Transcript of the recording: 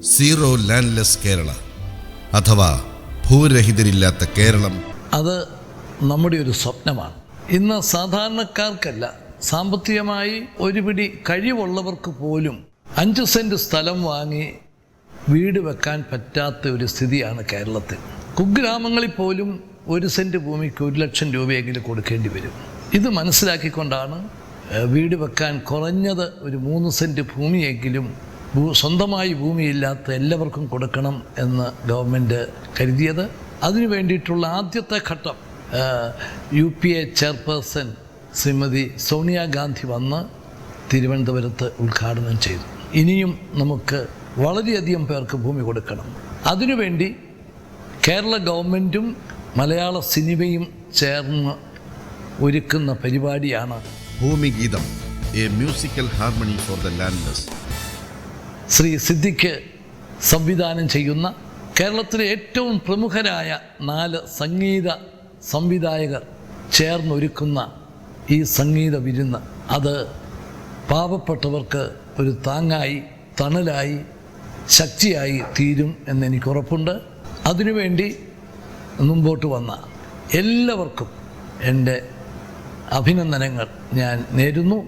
Zero landless Kerala അഥവാ ഭൂരഹിതരില്ലാത്ത കേരളം. അത് നമ്മുടെ ഒരു സ്വപ്നമാണ്. ഇന്ന് സാധാരണക്കാർക്കല്ല, സാമ്പത്തികമായി ഒരുപിടി കഴിവുള്ളവർക്ക് പോലും 5 സെൻറ്റ് സ്ഥലം വാങ്ങി വീട് വെക്കാൻ പറ്റാത്ത ഒരു സ്ഥിതിയാണ് കേരളത്തിൽ. കുഗ്രാമങ്ങളിൽ പോലും 1 സെൻറ്റ് ഭൂമിക്ക് 1 ലക്ഷം രൂപയെങ്കിലും കൊടുക്കേണ്ടി വരും. ഇത് മനസ്സിലാക്കിക്കൊണ്ടാണ് വീട് വെക്കാൻ കുറഞ്ഞത് ഒരു 3 സെൻറ്റ് ഭൂമിയെങ്കിലും സ്വന്തമായി ഭൂമിയില്ലാത്ത എല്ലാവർക്കും കൊടുക്കണം എന്ന് ഗവൺമെൻറ് കരുതിയത്. അതിനു വേണ്ടിയിട്ടുള്ള ആദ്യത്തെ ഘട്ടം UPA ചെയർപേഴ്സൺ ശ്രീമതി സോണിയാഗാന്ധി വന്ന് തിരുവനന്തപുരത്ത് ഉദ്ഘാടനം ചെയ്തു. ഇനിയും നമുക്ക് വളരെയധികം പേർക്ക് ഭൂമി കൊടുക്കണം. അതിനുവേണ്ടി കേരള ഗവൺമെൻറ്റും മലയാള സിനിമയും ചേർന്ന് ഒരുക്കുന്ന പരിപാടിയാണ് Bhoomigeetham, a musical harmony for the landless. Shri Siddique സംവിധാനം ചെയ്യുന്ന കേരളത്തിലെ ഏറ്റവും പ്രമുഖരായ 4 സംഗീത സംവിധായകർ ചേർന്നൊരുക്കുന്ന ഈ സംഗീത വിരുന്ന് അത് പാവപ്പെട്ടവർക്ക് ഒരു താങ്ങായി, തണലായി, ശക്തിയായി തീരും എന്നെനിക്ക് ഉറപ്പുണ്ട്. അതിനുവേണ്ടി മുമ്പോട്ട് വന്ന എല്ലാവർക്കും എൻ്റെ അഭിനന്ദനങ്ങൾ ഞാൻ നേരുന്നു.